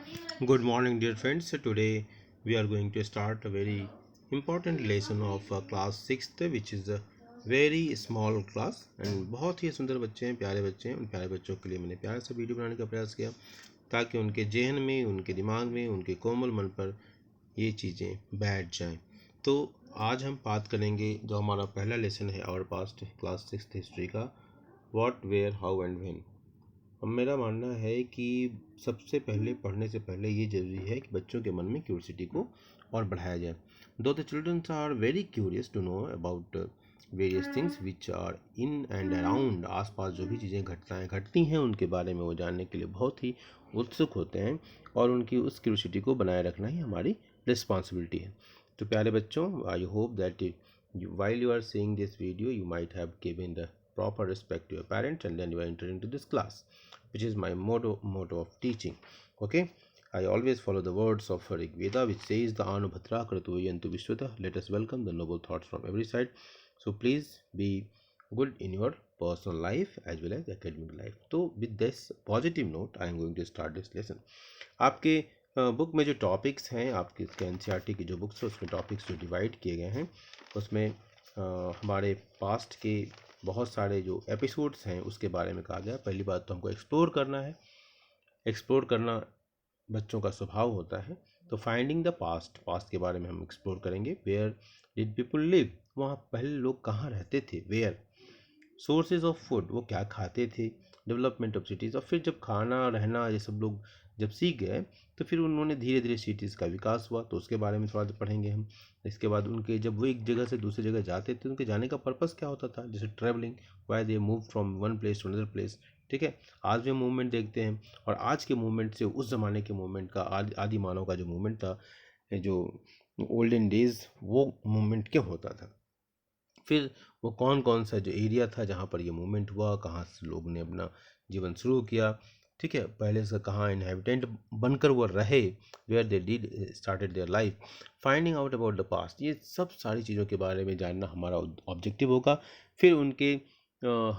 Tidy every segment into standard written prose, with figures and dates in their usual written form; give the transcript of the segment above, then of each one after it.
Good morning, dear friends. Today we are going to start a very important lesson of class 6th, which is a very small class and बहुत ही सुंदर बच्चे हैं, प्यारे बच्चे हैं। उन प्यारे बच्चों के लिए मैंने प्यार से वीडियो बनाने का प्रयास किया ताकि उनके जहन में, उनके दिमाग में, उनके कोमल मन पर ये चीज़ें बैठ जाएं। तो आज हम बात करेंगे जो हमारा पहला लेसन है our past class 6th history का, what, where, how and when. अब मेरा मानना है कि सबसे पहले पढ़ने से पहले ये ज़रूरी है कि बच्चों के मन में क्यूरियोसिटी को और बढ़ाया जाए। दो the childrens are very curious to know about various things which are in and around, आसपास जो भी चीज़ें घटती हैं उनके बारे में वो जानने के लिए बहुत ही उत्सुक होते हैं और उनकी उस क्यूरियोसिटी को बनाए रखना ही हमारी रिस्पॉन्सिबिलिटी है। तो प्यारे बच्चों, I hope that while you are seeing this video you might have given the proper respect to your parents and then you are entering into this class, which is my motto of teaching. Okay, I always follow the words of Rig Veda, which says the Anubhatra Kratuyantu Vishwata. Let us welcome the noble thoughts from every side. So please be good in your personal life as well as academic life. So with this positive note I am going to start this lesson. आपके book में जो topics हैं, आपके NCERT की जो books है उसमें topics जो डिवाइड किए गए हैं उसमें हमारे पास्ट के बहुत सारे जो एपिसोड्स हैं उसके बारे में कहा गया। पहली बात तो हमको एक्सप्लोर करना है। एक्सप्लोर करना बच्चों का स्वभाव होता है। तो फाइंडिंग द पास्ट, पास्ट के बारे में हम एक्सप्लोर करेंगे। वेयर डिड पीपल लिव, वहाँ पहले लोग कहाँ रहते थे। वेयर सोर्सेज ऑफ फूड, वो क्या खाते थे। डेवलपमेंट ऑफ सिटीज़, और फिर जब खाना रहना ये सब लोग जब सीख गए तो फिर उन्होंने धीरे धीरे सिटीज़ का विकास हुआ, तो उसके बारे में थोड़ा सा पढ़ेंगे हम। इसके बाद उनके जब वो एक जगह से दूसरी जगह जाते थे उनके जाने का पर्पस क्या होता था, जैसे travelling, why they move from one place to another place. ठीक है, आज भी मूवमेंट देखते हैं और आज के मूवमेंट से उस ज़माने के मूवमेंट का, आदि मानव का जो मूवमेंट था, जो ओल्डन डेज, वो मूवमेंट क्यों होता था। फिर वो कौन कौन सा जो एरिया था जहाँ पर ये मूवमेंट हुआ, कहाँ से लोग ने अपना जीवन शुरू किया। ठीक है, पहले से कहाँ इनहेबिटेंट बनकर वो रहे, where they did started their life, finding out about the past. ये सब सारी चीज़ों के बारे में जानना हमारा ऑब्जेक्टिव होगा। फिर उनके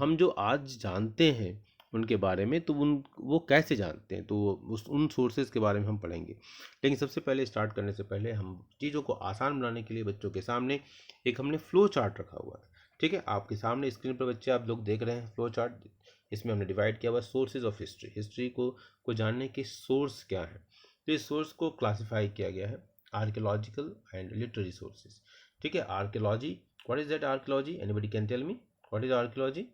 हम जो आज जानते हैं उनके बारे में, तो उन वो कैसे जानते हैं, तो उन सोर्सेज के बारे में हम पढ़ेंगे। लेकिन सबसे पहले स्टार्ट करने से पहले हम चीज़ों को आसान बनाने के लिए बच्चों के सामने एक हमने फ्लो चार्ट रखा हुआ है। ठीक है, आपके सामने स्क्रीन पर बच्चे आप लोग देख रहे हैं फ्लो चार्ट। इसमें हमने डिवाइड किया हुआ सोर्सेज ऑफ हिस्ट्री, हिस्ट्री को जानने के सोर्स क्या है। तो इस सोर्स को क्लासिफाई किया गया है आर्कियोलॉजिकल एंड लिटरेरी सोर्सेज। ठीक है, archaeology, what is that archaeology, anybody can tell me what is archaeology.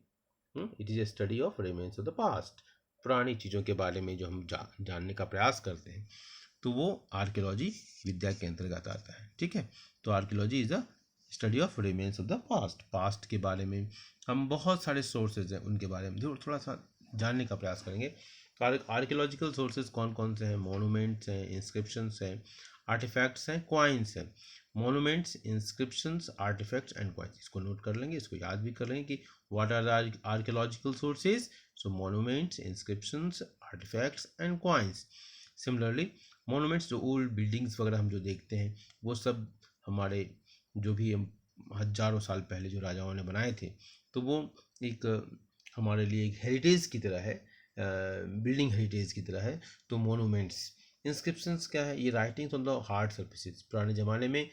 It is a study of remains of the past, पुरानी चीज़ों के बारे में जो हम जानने का प्रयास करते हैं, तो वो आर्कियोलॉजी विद्या के अंतर्गत आता है। ठीक है, तो archaeology is a study of remains of the past. Past के बारे में हम बहुत सारे सोर्सेज हैं उनके बारे में थोड़ा सा जानने का प्रयास करेंगे। आर्कियोलॉजिकल सोर्सेज कौन कौन से हैं, मोनूमेंट्स हैं, इंस्क्रिप्शंस हैं, आर्टिफैक्ट्स हैं, क्वाइंस हैं। Monuments, inscriptions, artefacts and coins, इसको नोट कर लेंगे, इसको याद भी कर लेंगे कि what are the archaeological sources. So monuments, inscriptions, artefacts and coins. Similarly monuments, जो ओल्ड बिल्डिंग्स वगैरह हम जो देखते हैं वो सब हमारे जो भी हजारों साल पहले जो राजाओं ने बनाए थे, तो वो एक हमारे लिए एक हेरिटेज की तरह है, बिल्डिंग हेरिटेज की तरह है। तो मोनूमेंट्स, इंस्क्रिप्शंस क्या है, ये writings on the hard surfaces, पुराने ज़माने में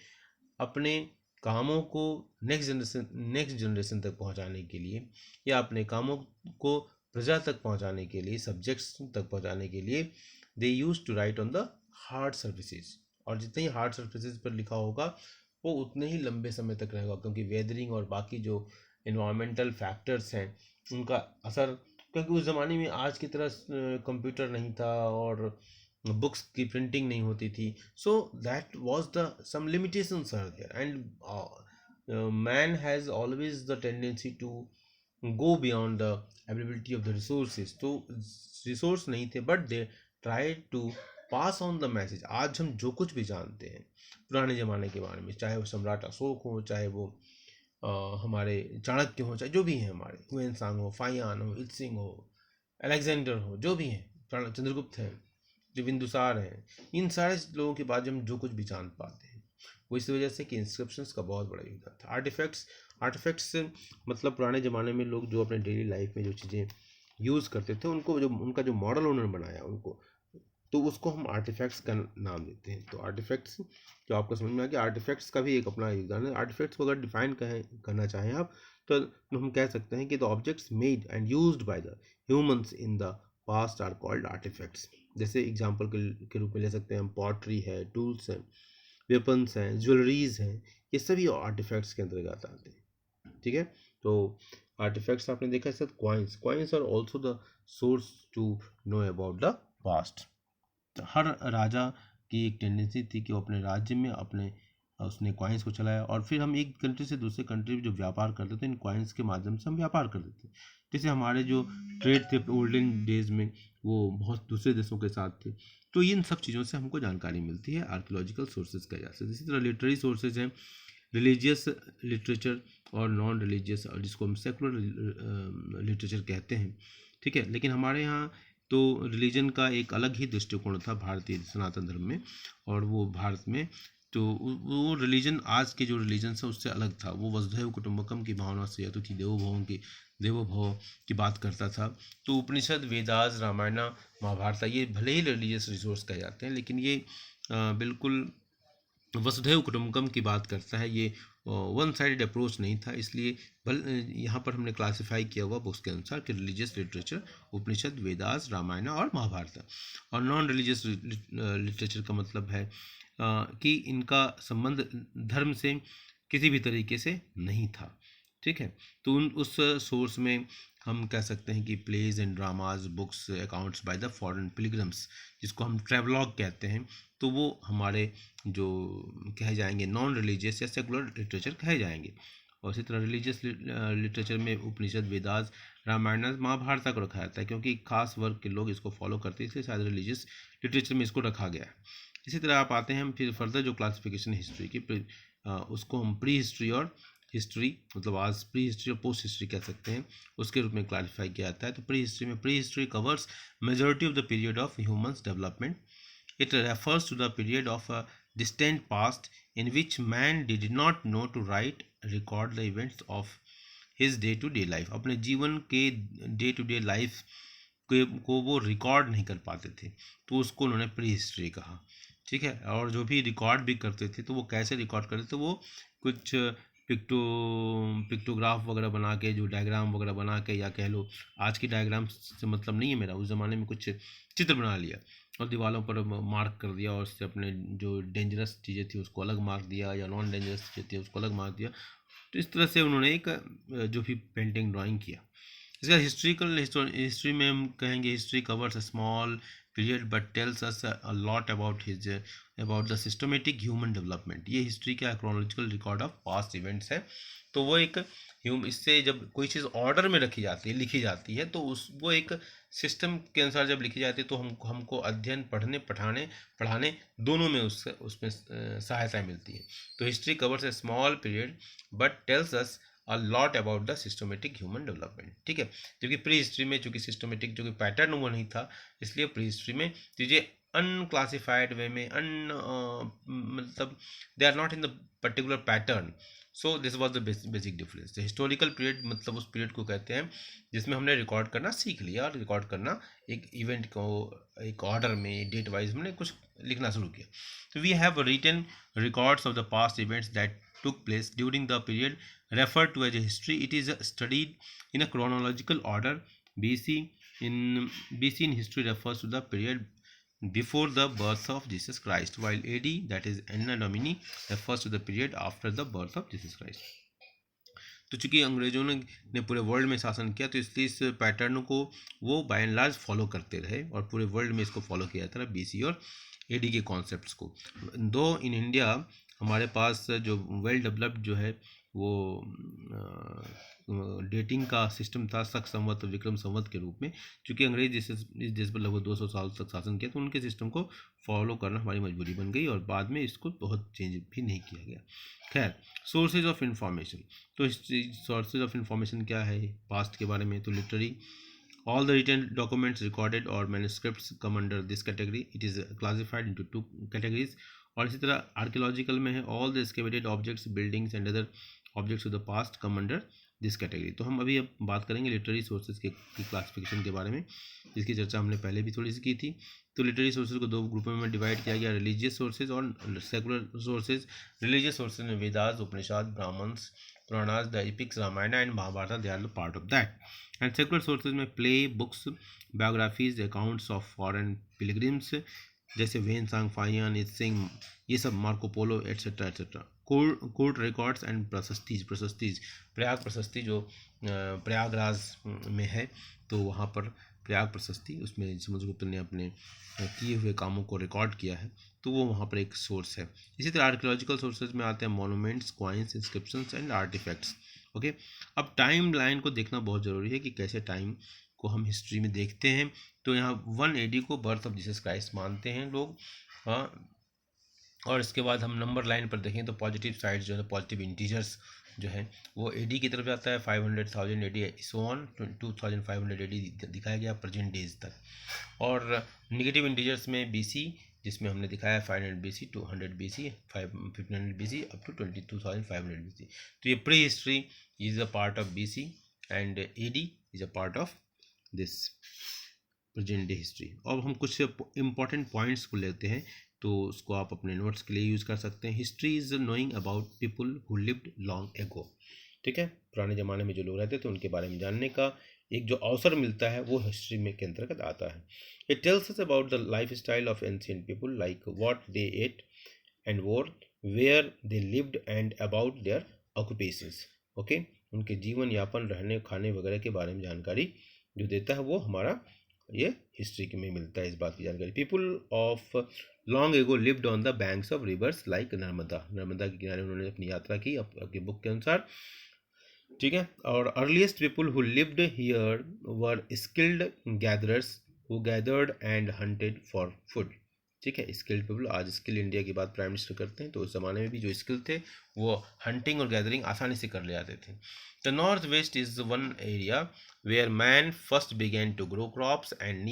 अपने कामों को नेक्स्ट जनरेशन तक पहुंचाने के लिए या अपने कामों को प्रजा तक पहुंचाने के लिए, सब्जेक्ट्स तक पहुंचाने के लिए they used to write on the hard surfaces. और जितने ही हार्ड सर्फेसिस पर लिखा होगा वो उतने ही लंबे समय तक रहेगा, क्योंकि वेदरिंग और बाकी जो इन्वायरमेंटल फैक्टर्स हैं उनका असर, क्योंकि उस ज़माने में आज की तरह कंप्यूटर नहीं था और बुक्स की प्रिंटिंग नहीं होती थी। So that was the some limitations are there and man has always the tendency to go beyond the availability of the resources. तो रिसोर्स नहीं थे but they try to pass on the message. आज हम जो कुछ भी जानते हैं पुराने ज़माने के बारे में, चाहे वो सम्राट अशोक हो, चाहे वो हमारे चाणक्य हो, चाहे जो भी हैं, हमारे हुएन हो, फाइयान हो, इत्सिंग हो, अलेक्जेंडर हो, जो भी हैं, चंद्रगुप्त हैं, जो बिंदुसार हैं, इन सारे लोगों के बाद हम जो कुछ भी जान पाते हैं वो इस वजह से कि इंस्क्रिप्शंस का बहुत बड़ा योगदान था। आर्टिफैक्ट्स, आर्टिफैक्ट्स मतलब पुराने ज़माने में लोग जो अपने डेली लाइफ में जो चीज़ें यूज़ करते थे उनको, जो उनका जो मॉडल उन्होंने बनाया, उनको तो उसको हम आर्टिफैक्ट्स का नाम देते हैं। तो आर्टिफैक्ट्स जो आपको समझ में आ गया, आर्टिफैक्ट्स का भी एक अपना योगदान है। आर्टिफैक्ट्स को अगर डिफाइन करना चाहें आप, तो हम कह सकते हैं कि the objects made and used by the humans in the past are called artefacts. जैसे एग्जांपल के रूप में ले सकते हैं हम, पॉटरी है, टूल्स हैं, वेपन्स हैं, ज्वेलरीज हैं, ये सभी आर्टिफैक्ट्स के अंतर्गत आते हैं। ठीक है, तो आर्टिफैक्ट्स आपने देखा है sir, coins, coins are also the source to know about the past. हर राजा की एक टेंडेंसी थी कि वो अपने राज्य में अपने उसने कॉइन्स को चलाया, और फिर हम एक कंट्री से दूसरे कंट्री में जो व्यापार करते थे, इन कॉइन्स के माध्यम से हम व्यापार करते थे। जैसे हमारे जो ट्रेड थे ओल्डन डेज में, वो बहुत दूसरे देशों के साथ थे। तो इन सब चीज़ों से हमको जानकारी मिलती है आर्कियोलॉजिकल सोर्सेज के वजह से। इसी तरह लिटरेरी सोर्सेज हैं, रिलीजियस लिटरेचर और नॉन रिलीजियस, और जिसको हम सेकुलर लिटरेचर कहते हैं। ठीक है, लेकिन हमारे यहाँ तो रिलीजन का एक अलग ही दृष्टिकोण था भारतीय सनातन धर्म में, और वो भारत में तो वो रिलीजन आज के जो रिलीजन है उससे अलग था। वो वसुधैव कुटुंबकम की भावना से अतिथि देवो भव की बात करता था। तो उपनिषद, वेदास, रामायण, महाभारत, ये भले ही रिलीजियस रिसोर्स कहे जाते हैं, लेकिन ये बिल्कुल वसुधैव कुटुंबकम की बात करता है। ये वन साइडेड अप्रोच नहीं था, इसलिए यहाँ पर हमने क्लासिफाई किया हुआ बुक्स के अनुसार कि रिलीजियस लिटरेचर उपनिषद, वेदास, रामायण और महाभारत। और नॉन रिलीजियस लिटरेचर का मतलब है कि इनका संबंध धर्म से किसी भी तरीके से नहीं था। ठीक है, तो उस सोर्स में हम कह सकते हैं कि plays and dramas, books, accounts by the foreign pilgrims, जिसको हम ट्रेवलॉग कहते हैं, तो वो हमारे जो कहे जाएंगे नॉन रिलीजियस या सेकुलर लिटरेचर कहे जाएंगे। और इसी तरह रिलीजियस लिटरेचर में उपनिषद, वेदास, रामायण, महाभारत को रखा जाता है, क्योंकि खास वर्ग के लोग इसको फॉलो करते हैं, इसलिए शायद रिलीजियस लिटरेचर में इसको रखा गया है। इसी तरह आप आते हैं हम फिर फर्दर जो क्लासिफिकेशन हिस्ट्री की, उसको हम प्री हिस्ट्री और हिस्ट्री, मतलब आज प्री हिस्ट्री और पोस्ट हिस्ट्री कह सकते हैं, उसके रूप में क्लासिफाई किया जाता है। तो pre history covers majority of the period of humans development. It refers to the period of a distant past in which man did not know to write, record the events of his day to day life। अपने जीवन के day to day life को वो record नहीं कर पाते थे, तो उसको उन्होंने प्री हिस्ट्री कहा। ठीक है, और जो भी रिकॉर्ड भी करते थे तो वो कैसे रिकॉर्ड करते थे, वो कुछ पिक्टोग्राफ वगैरह बना के, जो डायग्राम वगैरह बना के, या कह लो आज की डायग्राम से मतलब नहीं है मेरा, उस ज़माने में कुछ चित्र बना लिया और दीवारों पर मार्क कर दिया, और उससे अपने जो डेंजरस चीज़ें थी उसको अलग मार्क दिया, या नॉन डेंजरस चीज़ें थी उसको अलग मार्क दिया। तो इस तरह से उन्होंने एक जो भी पेंटिंग ड्राइंग किया। इसका हिस्ट्री में हम कहेंगे, history covers a small period but tells us a lot about the systematic human development. ये हिस्ट्री का chronological record of past events है। तो वो एक इससे जब कोई चीज़ ऑर्डर में रखी जाती है, लिखी जाती है, तो वो एक सिस्टम के अनुसार जब लिखी जाती है, तो हमको अध्ययन, पढ़ाने दोनों में उसमें सहायता मिलती है। तो history covers A small period but tells us a lot about the systematic human development. ठीक है, क्योंकि प्री हिस्ट्री में चूंकि सिस्टमेटिक जो कि पैटर्न वो नहीं था, इसलिए प्री हिस्ट्री में चीज़ें अनक्लासिफाइड वे में मतलब they are not in the particular pattern. So this was the basic difference. Historical period मतलब उस पीरियड को कहते हैं जिसमें हमने रिकॉर्ड करना सीख लिया, और रिकॉर्ड करना एक इवेंट को एक ऑर्डर में डेट वाइज हमने कुछ लिखना शुरू किया। तो we have written records of the past events that took place during the period referred to as a history. It is studied in a chronological order. BC in history refers to the period before the birth of Jesus Christ, while AD, that is Anno Domini, refers to the period after the birth of Jesus Christ. तो चूंकि अंग्रेजों ने पूरे world में शासन किया, तो इसलिए इस पैटर्न को वो बाय एंड लार्ज फॉलो करते रहे, और पूरे वर्ल्ड में इसको फॉलो किया जाता रहा, बीसी और एडी के कॉन्सेप्ट्स को। दो इन इंडिया हमारे पास जो वेल डेवलप्ड जो है वो डेटिंग का सिस्टम था, शक संवत, विक्रम संवत के रूप में। क्योंकि अंग्रेज इस देश पर लगभग 200 साल तक शासन किया, तो उनके सिस्टम को फॉलो करना हमारी मजबूरी बन गई, और बाद में इसको बहुत चेंज भी नहीं किया गया। खैर, सोर्सेज ऑफ इंफॉर्मेशन। तो सोर्सेज ऑफ इंफॉर्मेशन क्या है पास्ट के बारे में? तो literary, all the written documents recorded or manuscripts come under this category. It is classified into two categories. और इसी तरह आर्कियोलॉजिकल में है, all the excavated objects, buildings and other objects of the past come under this category. तो हम अभी अब बात करेंगे लिटरेरी सोर्सेज के क्लासिफिकेशन के बारे में, जिसकी चर्चा हमने पहले भी थोड़ी सी की थी। तो लिटरेरी सोर्सेज को 2 ग्रुपों में डिवाइड किया गया, रिलीजियस सोर्सेज और सेकुलर सोर्सेज। रिलीजियस सोर्सेज में Vedas, Upanishad, Brahmanas, Puranas, the epics, Ramayana and Mahabharata, they are the part of that. And secular sources में play, books, biographies, accounts of foreign pilgrims जैसे वेन सांग, फाहियान, सिंह, ये सब, Marco Polo etcetera etcetera. Court records and prashastis Prayag prashasti जो प्रयागराज में है, तो वहाँ पर प्रयाग प्रशस्ति, उसमें समुद्रगुप्त ने अपने किए हुए कामों को रिकॉर्ड किया है, तो वो वहाँ पर एक सोर्स है। इसी तरह आर्कियोलॉजिकल सोर्सेज में आते हैं monuments, coins, inscriptions and artefacts. Okay, अब टाइम लाइन को देखना बहुत ज़रूरी है कि कैसे टाइम को हम हिस्ट्री में देखते हैं। तो यहाँ 1 AD को बर्थ ऑफ जीसस क्राइस्ट मानते हैं लोग। हाँ, और इसके बाद हम नंबर लाइन पर देखें तो पॉजिटिव साइड जो है, पॉजिटिव इंटीजर्स जो है वो AD की तरफ जाता है, 500,000 AD सो ऑन 2500 AD दिखाया गया प्रेजेंट डेज तक। और निगेटिव इंटीजर्स में BC, जिसमें हमने दिखाया 500 BC, 200 BC, 1500 BC up to 22,500 BC। तो ये prehistory is a part of BC and AD is a part of this present day history. अब हम कुछ इंपॉर्टेंट पॉइंट्स को लेते हैं, तो उसको आप अपने नोट्स के लिए यूज़ कर सकते हैं। History is knowing about people who lived long ago. ठीक है, पुराने ज़माने में जो लोग रहते थे उनके बारे में जानने का एक जो अवसर मिलता है वो हिस्ट्री में के अंतर्गत आता है। It tells us about the life style of ancient people, like what they ate and wore, where they lived and about their occupations. Okay, उनके जीवन यापन, रहने खाने वगैरह के बारे में जानकारी जो देता है वो हमारा ये हिस्ट्री में मिलता है, इस बात की जानकारी। People of long ago lived on the banks of reverse like Narmada, Narmada के किनारे उन्होंने अपनी यात्रा की आपके बुक के अनुसार। ठीक है, और earliest people who lived here were skilled gatherers who gathered and hunted for food. ठीक है, स्किल्ड पीपल, आज स्किल इंडिया की बात प्राइम मिनिस्टर करते हैं, तो उस ज़माने में भी जो स्किल थे वो हंटिंग और गैदरिंग आसानी से कर ले जाते थे। The north west is one area where man first began to grow crops and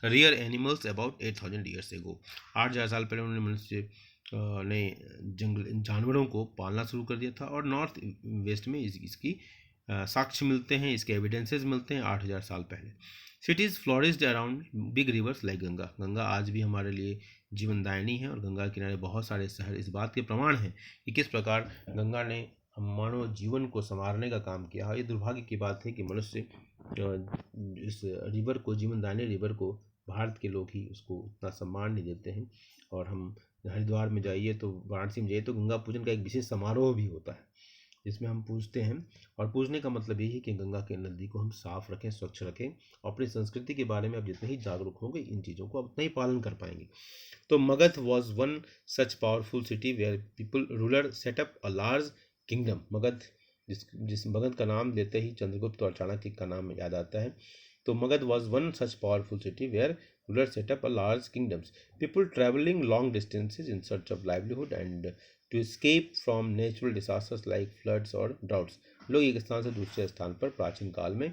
rear animals about 8,000 years ago. 8,000 साल पहले उन्होंने मनुष्य ने जंगल जानवरों को पालना शुरू कर दिया था, और नॉर्थ वेस्ट में इसकी साक्ष्य मिलते हैं, इसके एविडेंसेस मिलते हैं 8,000 साल पहले। Cities flourished around big reverse like Ganga. Ganga आज भी हमारे लिए जीवनदायिनी है, और गंगा के किनारे बहुत सारे शहर इस बात के प्रमाण हैं कि किस प्रकार गंगा ने हम मानव जीवन को संवारने का काम किया। ये दुर्भाग्य की बात है कि मनुष्य इस रिवर को, जीवनदायिनी रिवर को, भारत के लोग ही उसको उतना सम्मान नहीं देते हैं। और हम हरिद्वार में जाइए तो, वाराणसी में जाइए तो गंगा पूजन का एक विशेष समारोह भी होता है, जिसमें हम पूजते हैं। और पूजने का मतलब यही है कि गंगा के नदी को हम साफ रखें, स्वच्छ रखें। और अपनी संस्कृति के बारे में आप जितने ही जागरूक होंगे इन चीज़ों को आप उतना ही पालन कर पाएंगे। तो Magadha was one such powerful city where people ruler set up a large kingdom. Magadha, जिस मगध का नाम लेते ही चंद्रगुप्त और चाणक्य का नाम याद आता है। तो Magadha was one such powerful city where ruler set up a large kingdoms, people travelling long distances in search of livelihood and to escape from natural disasters like floods और ड्राउट्स। लोग एक स्थान से दूसरे स्थान पर प्राचीन काल में,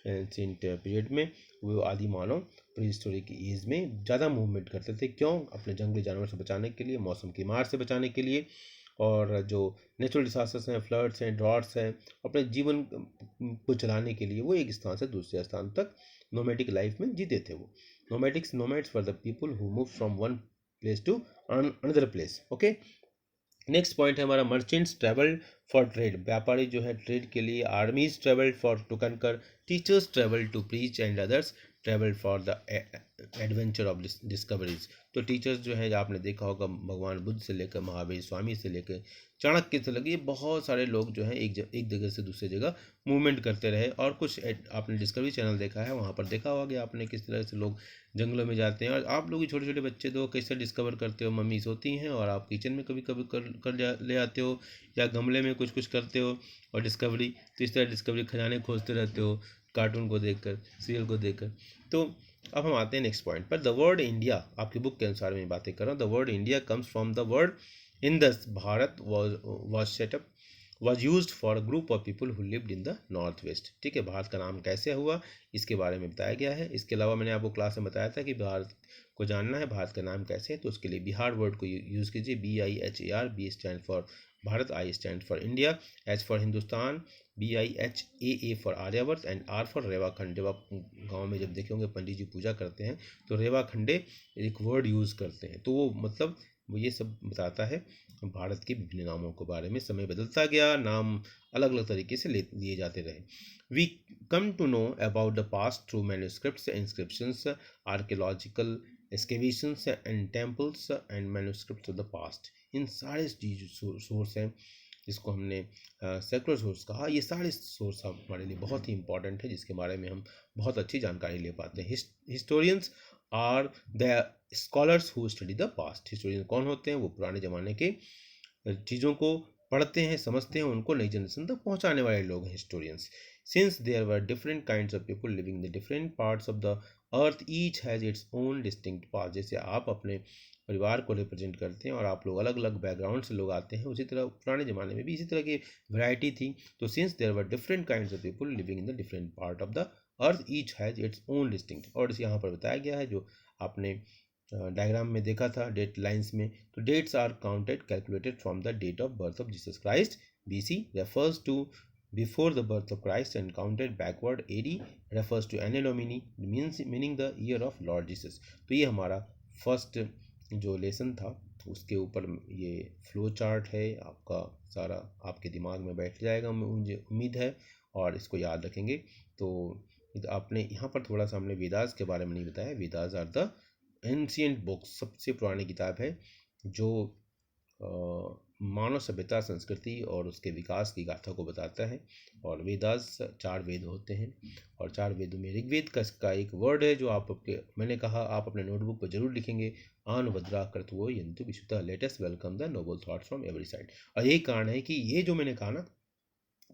एंशिएंट पीरियड में, वो आदि मानव प्री हिस्टोरिक एज में ज़्यादा मूवमेंट करते थे। क्यों? अपने जंगली जानवर से बचाने के लिए, मौसम की मार से बचाने के लिए, और जो नेचुरल डिसास्टर्स हैं, फ्लड्स हैं, ड्रॉट्स हैं, अपने जीवन को चलाने के लिए वो एक स्थान से दूसरे स्थान तक नोमैडिक लाइफ में जीते थे। वो nomads for the people who move from one place to another place. Okay, next point है हमारा मर्चेंट्स ट्रेवल्ड फॉर ट्रेड। व्यापारी जो है ट्रेड के लिए, armies travelled for to conquer, teachers travelled to preach and others travelled for the adventure of discoveries. तो teachers जो है, आपने देखा होगा भगवान बुद्ध से लेकर महावीर स्वामी से लेकर चाणक्य से लेकर, ये बहुत सारे लोग जो हैं एक जगह से दूसरी जगह मूवमेंट करते रहे। और कुछ आपने डिस्कवरी चैनल देखा है, वहाँ पर देखा होगा आपने किस तरह से लोग जंगलों में जाते हैं। और आप लोग छोटे छोटे बच्चे तो कैसे डिस्कवर करते हो, मम्मी सोती हैं और आप किचन में कभी कभी ले आते हो, या गमले में कुछ कुछ करते हो और डिस्कवरी। तो इस तरह डिस्कवरी खजाने खोजते रहते हो कार्टून को देखकर, सीरियल को देखकर। तो अब हम आते हैं नेक्स्ट पॉइंट पर। द वर्ड इंडिया, आपकी बुक के अनुसार मैं बातें कर रहा हूँ। The word India comes from the word Indus. Bharat was setup was use for a group of people who lived in the north waste. ठीक है, भारत का नाम कैसे हुआ इसके बारे में बताया गया है। इसके अलावा मैंने आपको क्लास में बताया था कि भारत को जानना है भारत का नाम कैसे है, तो उसके लिए बिहार वर्ड को यूज़ कीजिए, BIHAR। B stand for Bharat, I stand for India, H for Hindustan, BIHAA for Aryavarta and R for Rewakhand. जब आप गांव में जब देखे होंगे पंडित जी पूजा करते हैं तो रेवाखंडे एक वर्ड यूज़ करते हैं, तो वो मतलब वो ये सब बताता है भारत के विभिन्न नामों के बारे में। समय बदलता गया, नाम अलग अलग तरीके से लिए जाते रहे। We come to know about the past through manuscripts, inscriptions, archaeological excavations and temples and manuscripts of the past. इन सारे सोर्स हैं जिसको हमने सेकुलर सोर्स कहा, ये सारे सोर्स हमारे लिए बहुत ही इंपॉर्टेंट है जिसके बारे में हम बहुत अच्छी जानकारी ले पाते हैं। Historians are the scholars who study the past. Historian कौन होते हैं? वो पुराने ज़माने के चीज़ों को पढ़ते हैं, समझते हैं, उनको नई जनरेशन तक पहुंचाने वाले लोग हैं historians. Since there were different kinds of people living the different parts of the earth, each has its own distinct past. जैसे आप अपने परिवार को रिप्रेजेंट करते हैं और आप लोग अलग अलग बैकग्राउंड से लोग आते हैं, उसी तरह पुराने ज़माने में भी इसी तरह की वैरायटी थी। तो since there were different kinds of people living in the different part of the earth, each has its own distinct. और इसे यहाँ पर बताया गया है जो आपने डायग्राम में देखा था डेट लाइंस में। तो dates are counted calculated from the date of birth of Jesus Christ. BC refers to before the birth of Christ and counted backward. AD refers to Anno Domini, meaning the year of Lord Jesus। तो ये हमारा first जो lesson था उसके ऊपर ये flow chart है आपका, सारा आपके दिमाग में बैठ जाएगा मुझे उम्मीद है, और इसको याद रखेंगे। तो आपने यहाँ पर थोड़ा सा हमने वेदास के बारे में नहीं बताया। Vedas are the ancient books, सबसे पुरानी किताब है जो मानव सभ्यता, संस्कृति और उसके विकास की गाथा को बताता है। और वेदास 4 वेद होते हैं, और 4 वेदों में ऋग्वेद का एक वर्ड है जो मैंने कहा आप अपने नोटबुक पर जरूर लिखेंगे, आन वद्रा कृतवो यंतु विशुद्ध, latest welcome the Nobel thoughts from every side. और यही कारण है कि ये जो मैंने कहा ना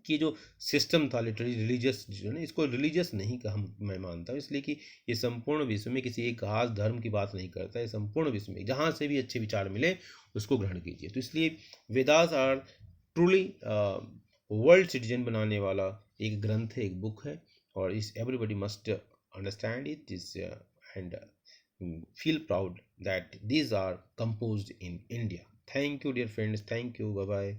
कि जो सिस्टम था लिटरली रिलीजियस, जो ना इसको रिलीजियस नहीं कहा मैं मानता हूँ, इसलिए कि ये संपूर्ण विश्व में किसी एक खास धर्म की बात नहीं करता है, संपूर्ण विश्व में जहाँ से भी अच्छे विचार मिले उसको ग्रहण कीजिए। तो इसलिए Vedas are truly world citizen बनाने वाला एक ग्रंथ है, एक बुक है, और इस everybody must understand it this and feel proud that these are composed in India. Thank you dear friends, thank you, bye bye.